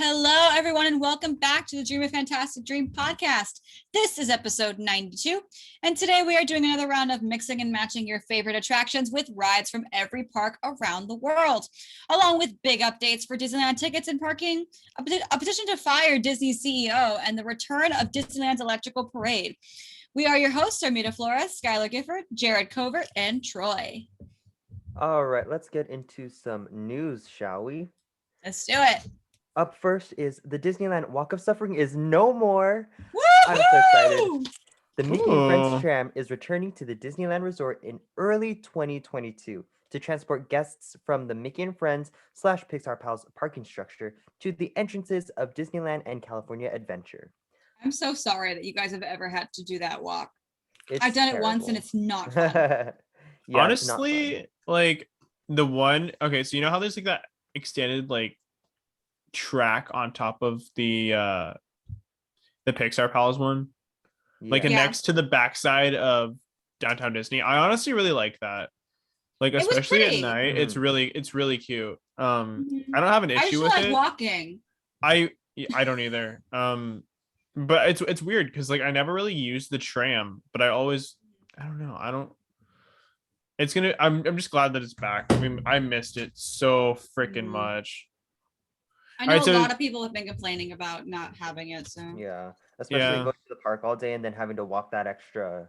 Hello, everyone, and welcome back to the Dream a Fantastic Dream podcast. This is episode 92, and today we are doing another round of mixing and matching your favorite attractions with rides from every park around the world, along with big updates for Disneyland tickets and parking, a petition to fire Disney's CEO, and the return of Disneyland's electrical parade. We are your hosts, Armida Flores, Skylar Gifford, Jared Covert, and Troy. All right, let's get into some news, shall we? Let's do it. Up first is the Disneyland Walk of Suffering is no more. Woo-hoo! I'm so excited. The Mickey and Friends Ooh. Tram is returning to the Disneyland Resort in early 2022 to transport guests from the Mickey and Friends / Pixar Pals parking structure to the entrances of Disneyland and California Adventure. I'm so sorry that you guys have ever had to do that walk. It's I've done terrible. it once and it's not fun. Yeah, it's not Honestly, fun. like the one, okay, so you know how there's like that extended like track on top of the Pixar Palace one? Like Yeah. next to the backside of Downtown Disney. I honestly really like that. Like It was especially at pretty. night, it's really cute. I Mhm. don't have an I issue usually with like it. walking. I don't either. But it's weird because like I never really used the tram, but I don't know. I'm just glad that it's back. I mean, I missed it so freaking Mhm. much. I know Alright, so- a lot of people have been complaining about not having it. So Yeah, especially Yeah. going to the park all day and then having to walk that extra.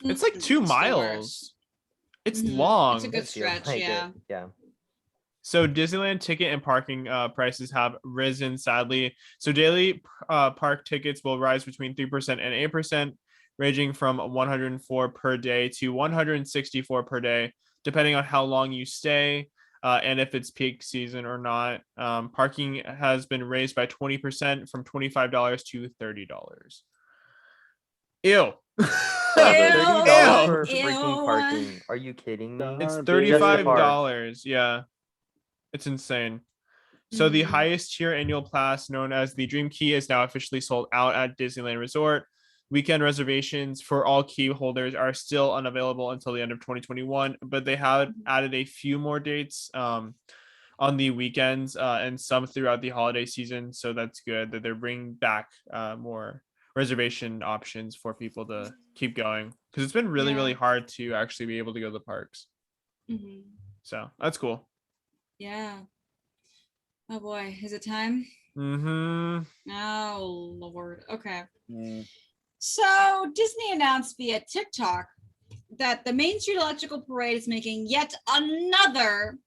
It's like 2 the worst. miles. It's Mhm. long. It's a good It feels stretch, like it. yeah. Yeah. So Disneyland ticket and parking prices have risen, sadly. So daily park tickets will rise between 3% and 8%, ranging from $104 per day to $164 per day, depending on how long you stay and if it's peak season or not. Parking has been raised by 20% from $25 to $30. Ew. $30 for Ew. freaking parking. Are you kidding me? It's Just $35. Yeah, it's insane. So the Mhm. highest tier annual pass, known as the Dream Key, is now officially sold out at Disneyland Resort. Weekend reservations for all key holders are still unavailable until the end of 2021, but they have added a few more dates on the weekends and some throughout the holiday season. So that's good that they're bringing back more reservation options for people to keep going, because it's been really, Yeah. really hard to actually be able to go to the parks. Mhm. So that's cool. Yeah. Oh boy, is it time? Mm-hmm. Oh Lord. Okay. Mm. So Disney announced via TikTok that the Main Street Electrical Parade is making yet another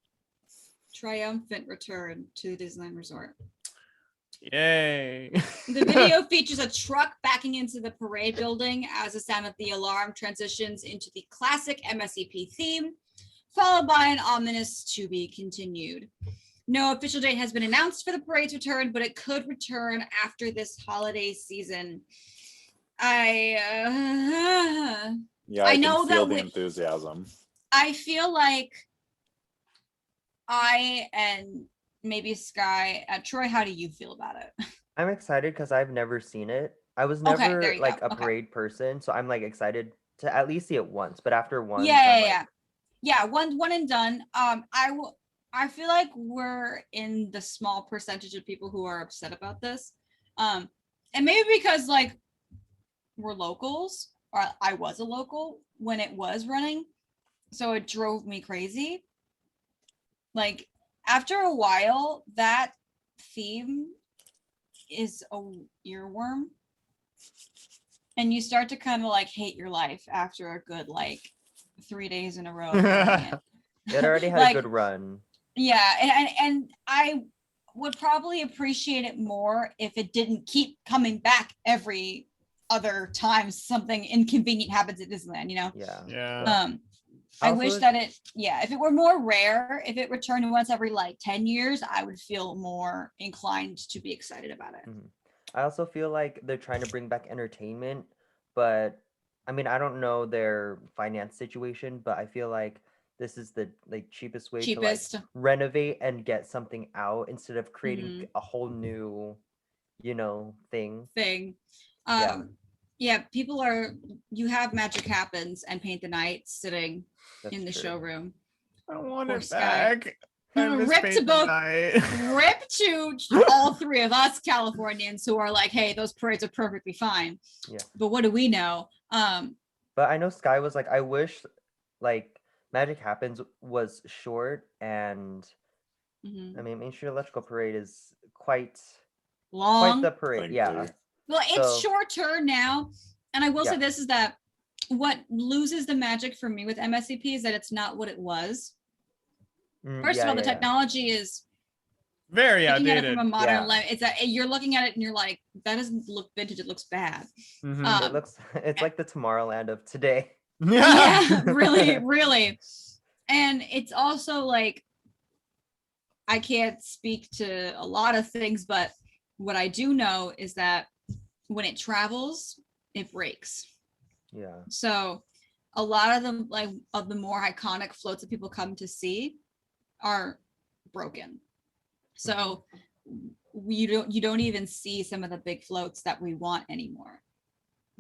triumphant return to the Disneyland Resort. Yay. The video features a truck backing into the parade building as the sound of the alarm transitions into the classic MSEP theme, followed by an ominous "to be continued." No official date has been announced for the parade's return, but it could return after this holiday season. Yeah, I I know can feel that the we- enthusiasm. I feel like I and maybe Sky, Troy, how do you feel about it? I'm excited because I've never seen it. I was Okay, never there you like go. a Okay. parade person, so I'm like excited to at least see it once. But after once, Yeah. One and done. I feel like we're in the small percentage of people who are upset about this. And maybe because like we're locals, or I was a local when it was running, so it drove me crazy. Like after a while, that theme is a earworm, and you start to kind of like hate your life after a good like 3 days in a row of doing it. it already had Like, a good run. Yeah, and I would probably appreciate it more if it didn't keep coming back every other time something inconvenient happens at Disneyland, you know? Yeah. Yeah. I Also, wish that if it were more rare, if it returned once every like 10 years, I would feel more inclined to be excited about it. I also feel like they're trying to bring back entertainment, but I mean, I don't know their finance situation, but I feel like this is the like cheapest way to like renovate and get something out instead of creating a whole new, thing. Yeah, people you have Magic Happens and Paint the Night sitting That's in the true. showroom. I want Poor it Sky. back. Rip to both. Rip to all three of us Californians who are like, hey, those parades are perfectly fine. Yeah. But what do we know? But I know Sky was like, I wish like Magic Happens was short, and I mean Main Street Electrical Parade is quite long. The parade. Yeah. Well, it's shorter now. And I will say this is that what loses the magic for me with MSCP is that it's not what it was. First of all, the technology is very looking outdated. at it from a modern lens. It's that you're looking at it and you're like, that doesn't look vintage, it looks bad. It's like the Tomorrowland of today. Yeah, really, really. And it's also like, I can't speak to a lot of things, but what I do know is that when it travels, it breaks. Yeah. So a lot of them, like of the more iconic floats that people come to see, are broken. So you don't even see some of the big floats that we want anymore.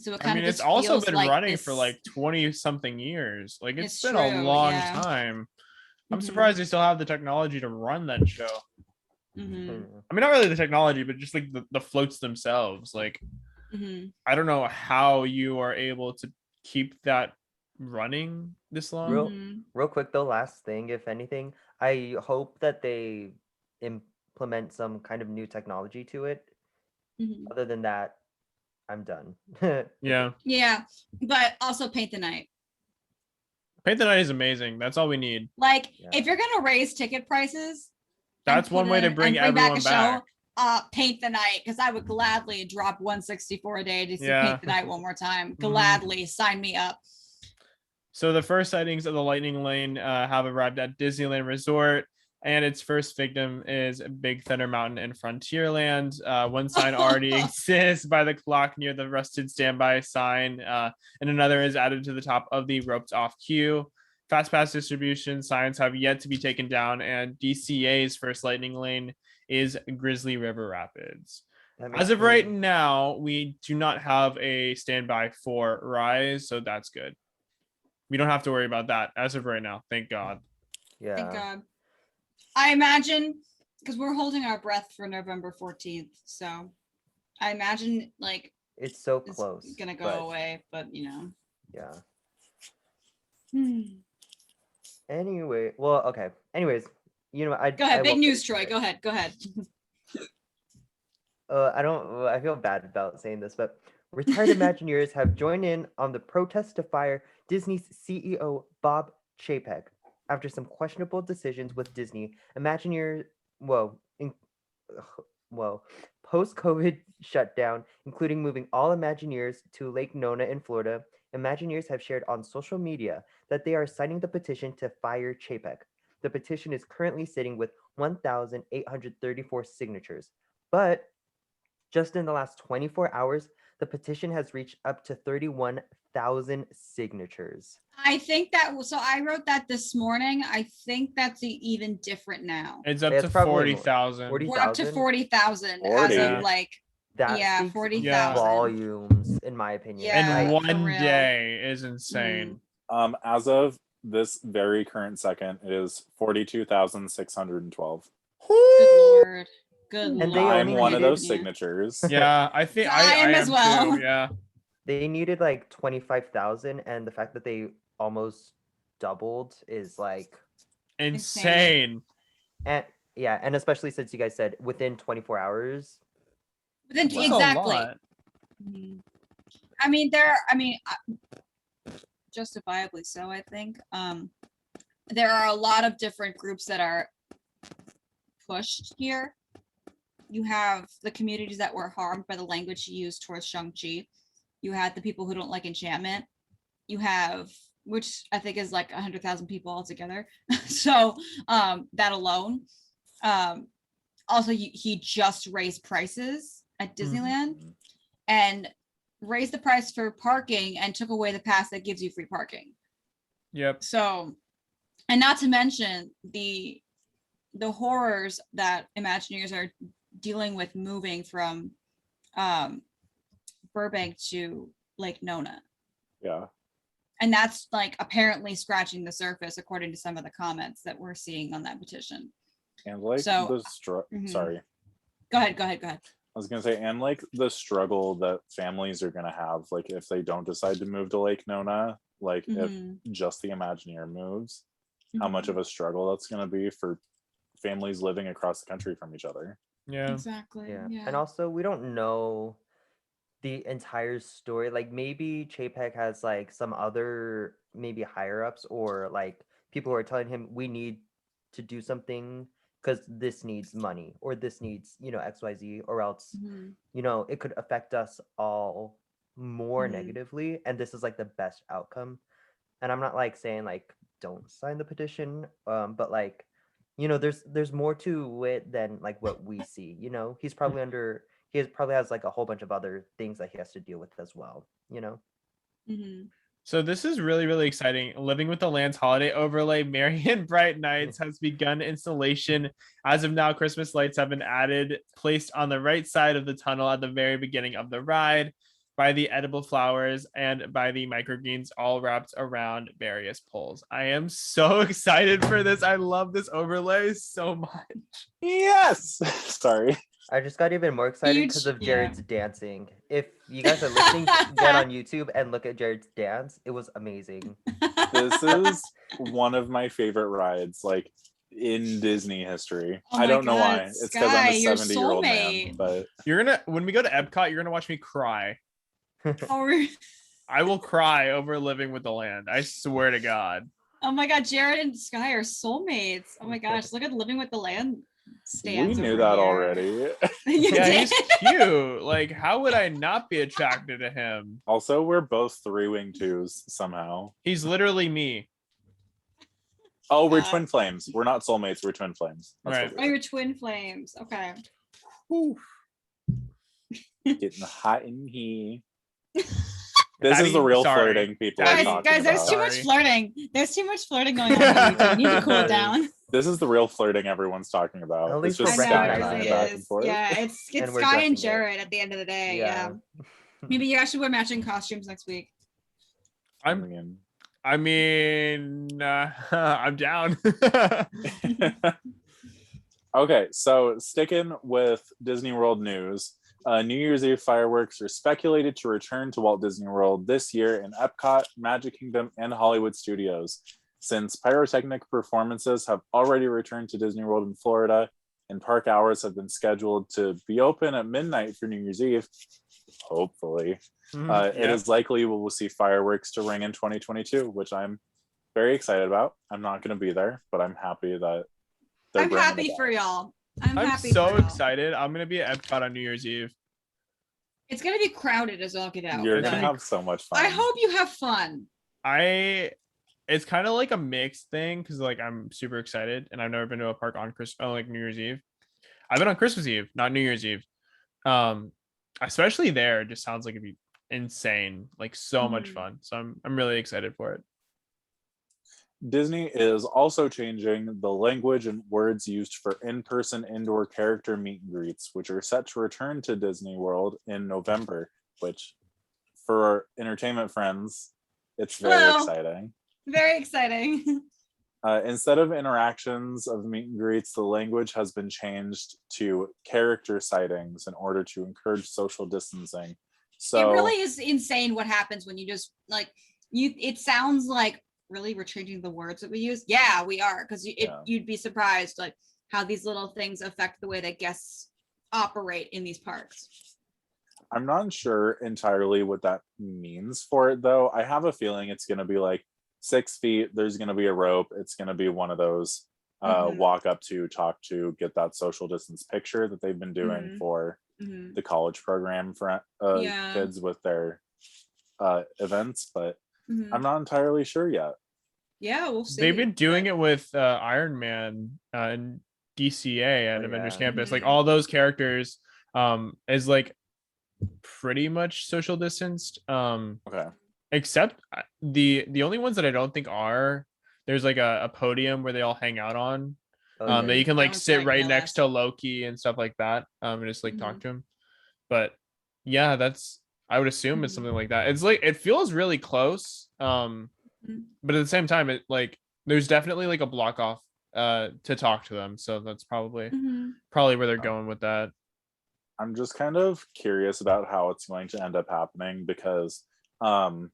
So it kind of it's also been like running for like 20 something years. Like it's been a long time. I'm surprised they still have the technology to run that show. I mean, not really the technology, but just like the floats themselves. Like, I don't know how you are able to keep that running this long. Real quick though, last thing, if anything, I hope that they implement some kind of new technology to it. Other than that, I'm done. Yeah, but also Paint the Night. Paint the Night is amazing. That's all we need. Like, if you're gonna raise ticket prices, that's one way to bring everyone back. Paint the Night, because I would gladly drop $164 a day to see Paint the Night one more time. Gladly, sign me up. So the first sightings of the Lightning Lane have arrived at Disneyland Resort, and its first victim is Big Thunder Mountain in Frontierland. One sign already exists by the clock near the rusted standby sign, and another is added to the top of the roped off queue. Fast pass distribution signs have yet to be taken down, and DCA's first Lightning Lane is Grizzly River Rapids. As of right now, we do not have a standby for Rise, so that's good. We don't have to worry about that as of right now. Thank God. Yeah. Thank God. I imagine, because we're holding our breath for November 14th, so I imagine like it's so close. It's gonna go away, but you know. Yeah. Anyway, well, okay. Anyways, you know, go ahead. Big news, Troy. Go ahead. I feel bad about saying this, but retired Imagineers have joined in on the protest to fire Disney's CEO Bob Chapek after some questionable decisions with Disney. Imagineers, post-COVID shutdown, including moving all Imagineers to Lake Nona in Florida, Imagineers have shared on social media that they are signing the petition to fire Chapek. The petition is currently sitting with 1,834 signatures, but just in the last 24 hours, the petition has reached up to 31,000 signatures. I think so I wrote that this morning. I think that's even different now. It's up to 40,000. We're up to 40,000 as of like, that 40,000 volumes, in my opinion. And one day is insane. As of this very current second, it is 42,612. Good Lord. Good and Lord. I'm one of those signatures. Yeah, I think I am as well. Too, yeah. They needed like 25,000, and the fact that they almost doubled is like insane. And and especially since you guys said within 24 hours. Exactly. I mean, justifiably so, I think. There are a lot of different groups that are pushed here. You have the communities that were harmed by the language used towards Shang-Chi. You had the people who don't like enchantment. You have, which I think is like 100,000 people altogether. So that alone. Also, he just raised prices at Disneyland and raised the price for parking and took away the pass that gives you free parking. Yep. So, and not to mention the horrors that Imagineers are dealing with moving from Burbank to Lake Nona. Yeah. And that's like apparently scratching the surface according to some of the comments that we're seeing on that petition. And like So- the Mhm. sorry. Go ahead. I was gonna say, and like the struggle that families are gonna have, like if they don't decide to move to Lake Nona, like if Mhm. just the Imagineer moves, how much Mhm. of a struggle that's gonna be for families living across the country from each other. Yeah. Exactly. Yeah. Yeah. And also we don't know the entire story. Like maybe Chapek has like some other maybe higher ups or like people who are telling him we need to do something because this needs money or this needs, XYZ, or else, Mhm. it could affect us all more Mhm. negatively. And this is like the best outcome. And I'm not like saying like don't sign the petition, but like, there's more to it than like what we see. He's probably probably has like a whole bunch of other things that he has to deal with as well. Mhm. So this is really, really exciting. Living with the Land's holiday overlay, Merry and Bright Nights has begun installation. As of now, Christmas lights have been added, placed on the right side of the tunnel at the very beginning of the ride, by the edible flowers and by the microgreens, all wrapped around various poles. I am so excited for this. I love this overlay so much. Yes. Sorry. I just got even more excited Huge- because of yeah. Jared's dancing. If you guys are listening, get on YouTube and look at Jared's dance. It was amazing. This is one of my favorite rides, like in Disney history. Oh I my don't know why. God, It's because I'm Sky, a your 70-year-old man. soulmate. But When we go to Epcot, you're gonna watch me cry. Oh, I will cry over Living with the Land. I swear to God. oh my God, Jared and Sky are soulmates. Oh my gosh, look at Living with the Land we stands. knew over that here. already. You Yeah, did? he's cute. Like, how would I not be attracted to him? Also, we're both 3-wing twos somehow. He's literally me. Oh, we're God. twin flames. We're not soulmates. We're twin flames. That's Right. what Oh, we are. you're twin flames. Okay. Getting hot in here. This is the Daddy, real sorry. flirting people Daddy, are talking Guys, there's about. too much Sorry. flirting. There's too much flirting going on here. You need to cool it down. This is the real flirting everyone's talking about. At It's least we're just I know Sky and recognizing I it back and is. forth. Yeah, it's And we're Sky and dressing it. Jared at the end of the day. Yeah. Maybe you guys should wear matching costumes next week. I'm down. Okay, so sticking with Disney World news, New Year's Eve fireworks are speculated to return to Walt Disney World this year in Epcot, Magic Kingdom, and Hollywood Studios. Since pyrotechnic performances have already returned to Disney World in Florida, and park hours have been scheduled to be open at midnight for New Year's Eve, hopefully, it is likely we will see fireworks to ring in 2022, which I'm very excited about. I'm not going to be there, but I'm happy that I'm bringing happy it for back. y'all. I'm I'm happy so for y'all. excited. I'm gonna be at Epcot on New Year's Eve. It's gonna be crowded as all get out. You're but going to have so much fun. I hope you have fun. It's kind of like a mixed thing because like I'm super excited and I've never been to a park on like New Year's Eve. I've been on Christmas Eve, not New Year's Eve. Especially there, it just sounds like it'd be insane, like so much Mhm. fun. So I'm really excited for it. Disney is also changing the language and words used for in-person indoor character meet and greets, which are set to return to Disney World in November, which for our entertainment friends, it's very Hello. exciting. Very exciting. Instead of interactions of meet and greets, the language has been changed to character sightings in order to encourage social distancing. So it really is insane what happens when you just like it sounds like really we're changing the words that we use. Yeah, we are, because you'd be surprised like how these little things affect the way that guests operate in these parks. I'm not sure entirely what that means for it, though. I have a feeling it's going to be like 6 feet. There's going to be a rope. It's going to be one of those walk up to, talk to, get that social distance picture that they've been doing for the college program for kids with their events. But I'm not entirely sure yet. Yeah, we'll see. They've been doing it with Iron Man and DCA and Avengers Campus. Like all those characters is like pretty much social distanced. Okay. Except the only ones that I don't think are, there's like a podium where they all hang out on. That you can like sit right next to Loki and stuff like that. And just like talk to him. But yeah, I would assume it's something like that. It's like it feels really close. But at the same time, it like there's definitely like a block off to talk to them. So that's probably Mhm. where they're going with that. I'm just kind of curious about how it's going to end up happening because the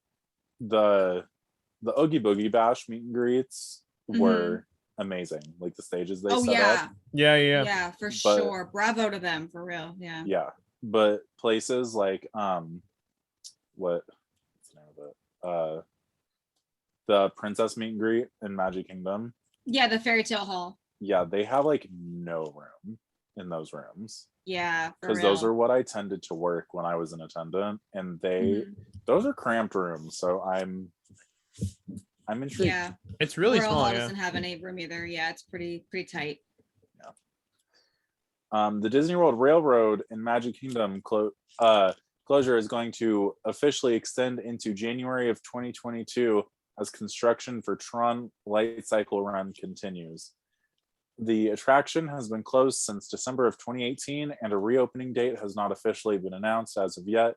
Oogie Boogie Bash meet and greets were amazing. Like the stages they Oh set yeah. up. Yeah, for But- sure. Bravo to them, for real. Yeah. Yeah. But places like what's the name of it? The Princess meet and greet in Magic Kingdom. Yeah, the fairy tale hall. Yeah, they have like no room in those rooms. Yeah, for Because real. those are what I tended to work when I was an attendant, and Mhm. those are cramped rooms. So I'm intrigued. Yeah. It's really Royal small. Hall Yeah. doesn't have any room either. Yeah, it's pretty tight. The Disney World Railroad in Magic Kingdom closure is going to officially extend into January of 2022 as construction for Tron Light Cycle Run continues. The attraction has been closed since December of 2018, and a reopening date has not officially been announced as of yet.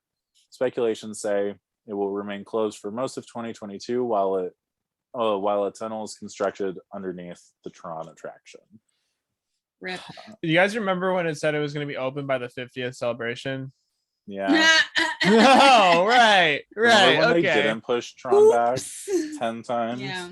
Speculations say it will remain closed for most of 2022 while a tunnel is constructed underneath the Tron attraction. Rip. Do you guys remember when it said it was going to be open by the 50th celebration? Yeah. Oh, right. Remember when Okay. they didn't push Tron back Oops. 10 times? Yeah.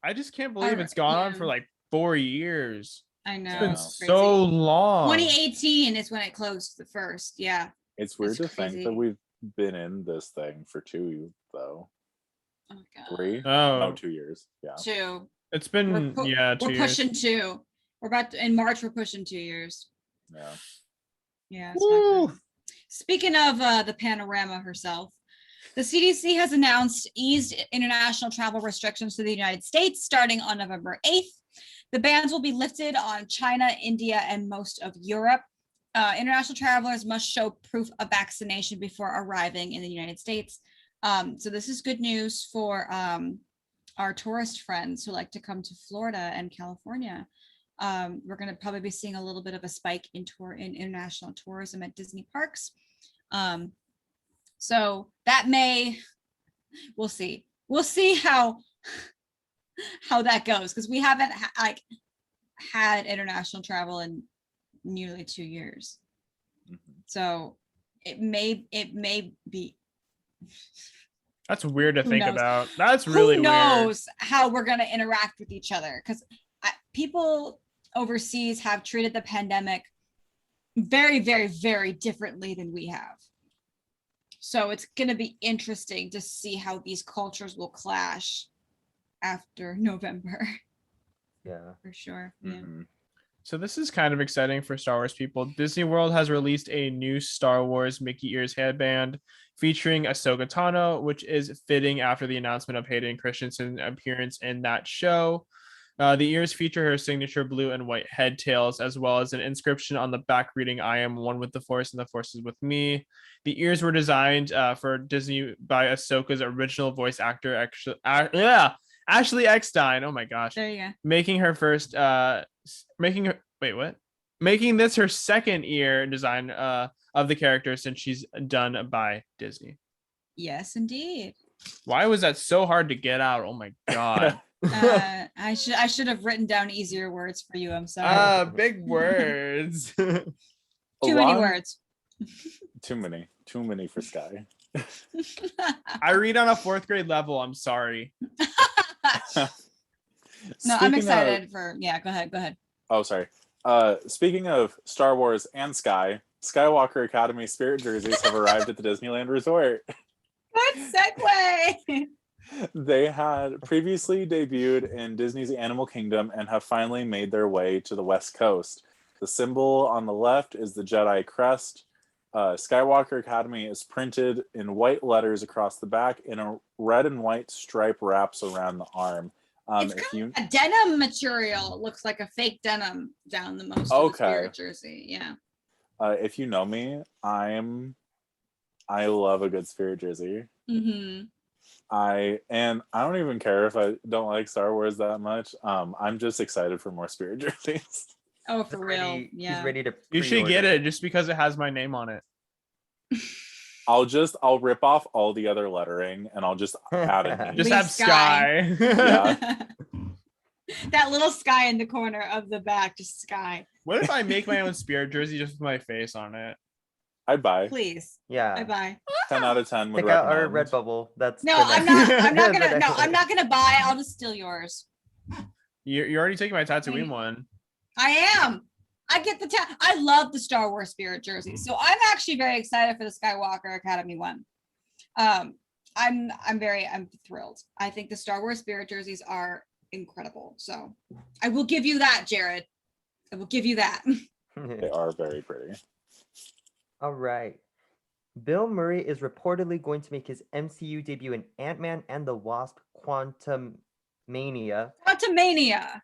I just can't believe it's gone on for like 4 years. I know. It's been It's crazy. so long. 2018 is when it closed the first. Yeah. It's weird That's to think crazy. that we've been in this thing for 2, though. Oh my God. 3? Oh, No, 2 years. Yeah. 2. it's been 2 We're years. pushing 2. We're about to, in March. We're pushing 2 years. Yeah. Yeah. It's not Woo. good. Speaking of the panorama herself, the CDC has announced eased international travel restrictions to the United States starting on November 8th. The bans will be lifted on China, India, and most of Europe. International travelers must show proof of vaccination before arriving in the United States. So this is good news for our tourist friends who like to come to Florida and California. We're going to probably be seeing a little bit of a spike in international tourism at Disney parks. So that we'll see how that goes, because we haven't had international travel in nearly 2 years. So it may be. That's weird to Who think knows? about. That's really Who weird. knows how we're going to interact with each other, because people overseas have treated the pandemic very, very, very differently than we have. So it's going to be interesting to see how these cultures will clash after November. Yeah. For sure. Yeah. Mhm. So this is kind of exciting for Star Wars people. Disney World has released a new Star Wars Mickey Ears headband featuring Ahsoka Tano, which is fitting after the announcement of Hayden Christensen's appearance in that show. The ears feature her signature blue and white head tails, as well as an inscription on the back reading, "I am one with the Force and the Force is with me." The ears were designed for Disney by Ahsoka's original voice actor, Ashley Eckstein. Oh my gosh. There you go. Making this her second ear design of the character since she's done by Disney. Yes, indeed. Why was that so hard to get out? Oh my god. I should have written down easier words for you. I'm sorry. Big words. Too many words. Too many for Sky. I read on a 4th grade level. I'm sorry. No, I'm excited for. Yeah, go ahead. Oh, sorry. Speaking of Star Wars and Sky, Skywalker Academy spirit jerseys have arrived at the Disneyland Resort. Good segue. They had previously debuted in Disney's Animal Kingdom and have finally made their way to the West Coast. The symbol on the left is the Jedi crest. Skywalker Academy is printed in white letters across the back, and a red and white stripe wraps around the arm. It's kind of a denim material. It looks like a fake denim down the most of the spirit jersey. Yeah. If you know me, I love a good spirit jersey. Mm-hmm. I don't even care if I don't like Star Wars that much. I'm just excited for more spirit jerseys. Oh, for real? Yeah. He's ready to. You should get it just because it has my name on it. I'll rip off all the other lettering and I'll just add it. Just Leave have Sky. Yeah. That little sky in the corner of the back, just sky. What if I make my own Spirit jersey just with my face on it? I'd buy. Please. Yeah. I buy. 10 out of 10 would Pick out our recommend. Redbubble. That's No, the I'm next- not. I'm not the gonna. No, next I'm not one. gonna buy. I'll just steal yours. You're already taking my Tatooine one. I am. I get the. I love the Star Wars Spirit jersey, so I'm actually very excited for the Skywalker Academy one. I'm thrilled. I think the Star Wars Spirit jerseys are incredible. So I will give you that, Jared. I will give you that. They are very pretty. All right. Bill Murray is reportedly going to make his MCU debut in Ant-Man and the Wasp: Quantum Mania. Quantumania.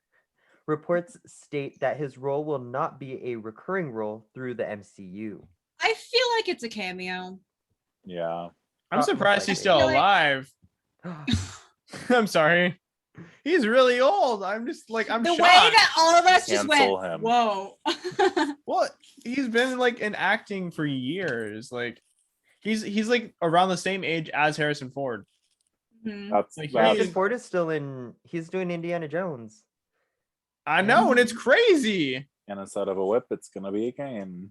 Reports state that his role will not be a recurring role through the MCU. I feel like it's a cameo. Yeah. I'm surprised he's still I feel like- alive. I'm sorry. He's really old. I'm just like, I'm The shocked. way that all of us just went, Cancel him. whoa. Well, he's been like in acting for years. Like he's like around the same age as Harrison Ford. Mhm. That's, Like, that's Harrison Ford is still in. He's doing Indiana Jones. I know, and it's crazy. and instead of a whip, it's gonna be a cane.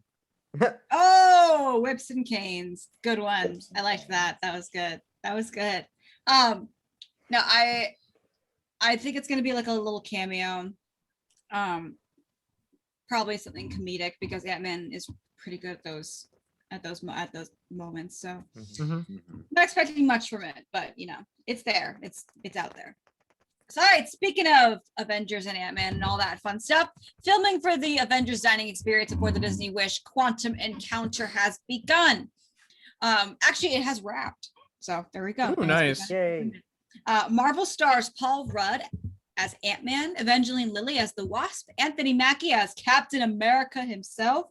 Oh, whips and canes. Good one. I liked that. That was good. That was good. No, I think it's gonna be like a little cameo. Probably something comedic because Ant-Man is pretty good at those moments. So Mhm. Mhm. not expecting much from it, but you know, it's there. It's out there. So, all right, speaking of Avengers and Ant-Man and all that fun stuff, filming for the Avengers dining experience aboard the Disney Wish Quantum Encounter has begun. Actually, it has wrapped. So there we go. Ooh, It has nice. begun. Yay. Marvel stars Paul Rudd as Ant-Man, Evangeline Lilly as the Wasp, Anthony Mackie as Captain America himself,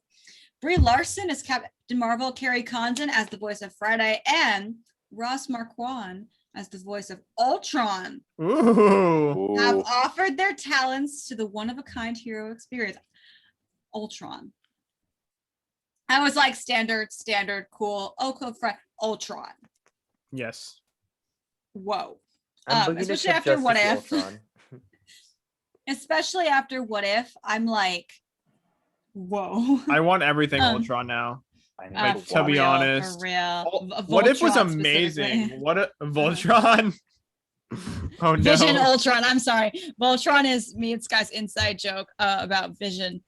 Brie Larson as Captain Marvel, Carrie Condon as the voice of Friday, and Ross Marquand as the voice of Ultron Ooh. have Ooh. offered their talents to the one-of-a-kind hero experience, Ultron. I was like, standard, cool. Oh, cool, Ultron. Yes. Whoa. I'm beginning to Especially accept after What Justice If. Ultron. Especially after What If, I'm like, whoa. I want everything Um, Ultron now. I need Like, to to be watch. honest, For real. What If was Voltron amazing. specifically. What a Voltron. Oh no. Vision Ultron. I'm sorry. Voltron is me and Sky's inside joke about Vision.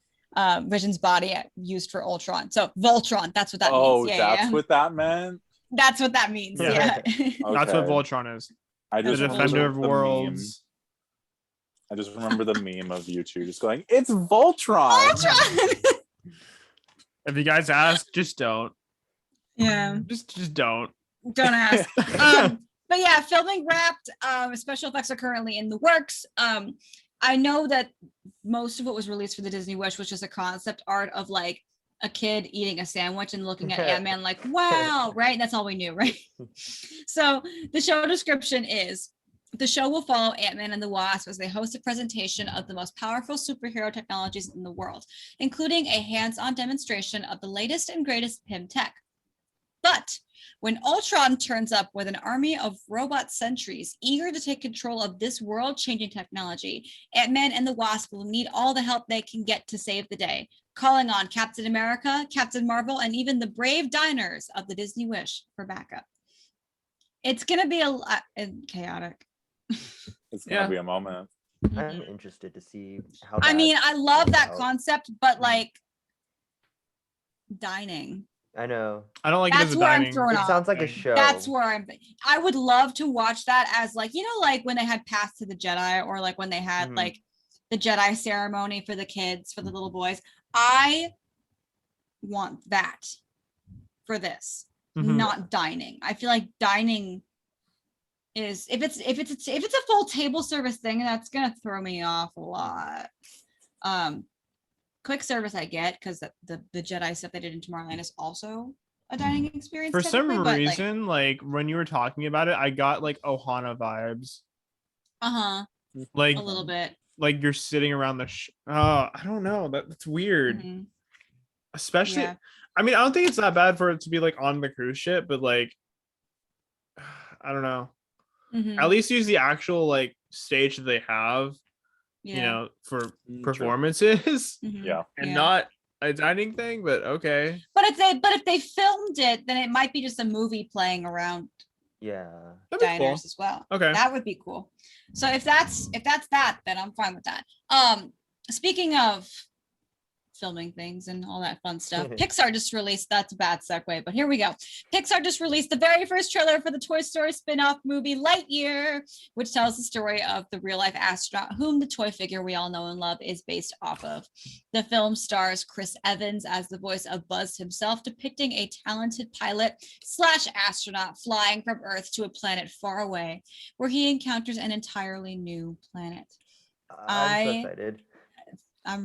Vision's body used for Ultron. So Voltron, that's what that Oh, means. Yeah, that's yeah. what that meant. That's what that means. Yeah. Yeah. That's what Okay. Voltron is. I The just remember defender of the meme. worlds. I just remember the meme of you two just going, "It's Voltron." Voltron. If you guys ask, just don't. Yeah. Just don't. Don't ask. But yeah, filming wrapped. Special effects are currently in the works. I know that most of what was released for the Disney Wish was just a concept art of like a kid eating a sandwich and looking at Ant-Man like, wow, right? And that's all we knew, right? So the show description is, the show will follow Ant-Man and the Wasp as they host a presentation of the most powerful superhero technologies in the world, including a hands-on demonstration of the latest and greatest PIM tech. But when Ultron turns up with an army of robot sentries eager to take control of this world-changing technology, Ant-Man and the Wasp will need all the help they can get to save the day, calling on Captain America, Captain Marvel, and even the brave diners of the Disney Wish for backup. It's going to be a lot chaotic. It's gonna Yeah. be a moment. I'm interested to see how. I mean, I love plays that out. concept, but like dining. I know. I don't like it That's as a where I'm dining. throwing It off. sounds like a thing. show. That's where I would love to watch that as like, you know, like when they had Path to the Jedi, or like when they had Mhm. like the Jedi ceremony for the kids, for the little boys. I want that for this, Mhm. not dining. I feel like dining is, if it's a full table service thing, that's gonna throw me off a lot. Quick service I get, because the Jedi stuff they did in Tomorrowland is also a dining experience. For some technically, but, reason, like when you were talking about it, I got like Ohana vibes. like, Like a little bit. like you're sitting around the I don't know, that's weird. Mhm. Especially Yeah. I mean, I don't think it's that bad for it to be like on the cruise ship, but like I don't know. Mhm. At least use the actual like stage that they have. you know, for True. performances Mhm. Yeah. and not a dining thing, but okay. But if they filmed it, then it might be just a movie playing around Yeah. That'd be cool. diners as well. Okay. That would be cool. So if that's that, then I'm fine with that. Speaking of filming things and all that fun stuff, Pixar just released, that's a bad segue, but here we go. Pixar just released the very first trailer for the Toy Story spin-off movie Lightyear, which tells the story of the real-life astronaut whom the toy figure we all know and love is based off of. The film stars Chris Evans as the voice of Buzz himself, depicting a talented pilot / astronaut flying from Earth to a planet far away, where he encounters an entirely new planet. I'm so excited.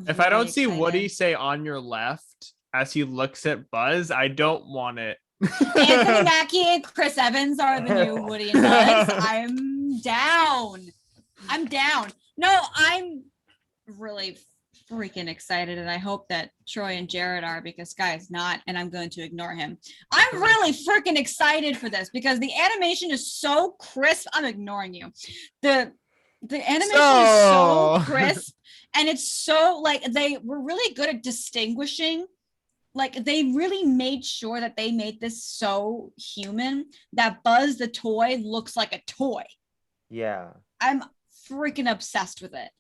If I don't see Woody say on your left as he looks at Buzz, I don't want it. Anthony Mackie and Chris Evans are the new Woody and Buzz. I'm down. No, I'm really freaking excited, and I hope that Troy and Jared are, because Sky is not, and I'm going to ignore him. I'm really freaking excited for this because the animation is so crisp. I'm ignoring you. The animation is so crisp, and it's so, like, they were really good at distinguishing. Like, they really made sure that they made this so human that Buzz the toy looks like a toy. Yeah. I'm freaking obsessed with it.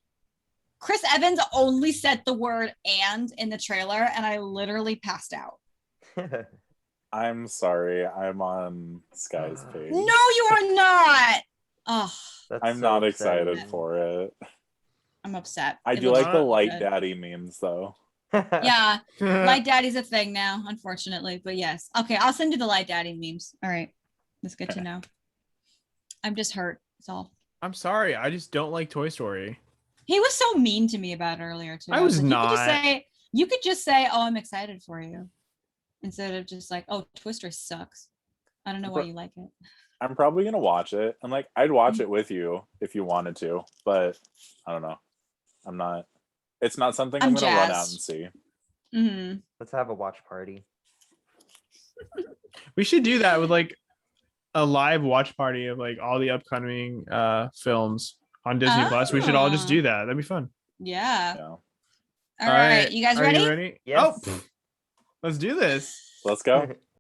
Chris Evans only said the word "and" in the trailer, and I literally passed out. I'm sorry. I'm on Sky's page. No, you are not. Oh, I'm not excited for it. I'm upset. I do like the Light Daddy memes, though. Yeah, Light Daddy's a thing now, unfortunately. But yes. Okay, I'll send you the Light Daddy memes. All right. That's good to know. I'm just hurt. That's all. I'm sorry. I just don't like Toy Story. He was so mean to me about it earlier, too. I was like, not. You could just say, "Oh, I'm excited for you," instead of just like, "Oh, Toy Story sucks. I don't know why you like it." I'm probably gonna watch it, and like I'd watch it with you if you wanted to, but I don't know. I'm not. It's not something I'm gonna run out and see. Mm-hmm. Let's have a watch party. We should do that with like a live watch party of like all the upcoming films on Disney Plus. We should all just do that. That'd be fun. Yeah. All right. You guys ready? Are you ready? Yes. Oh, let's do this. Let's go.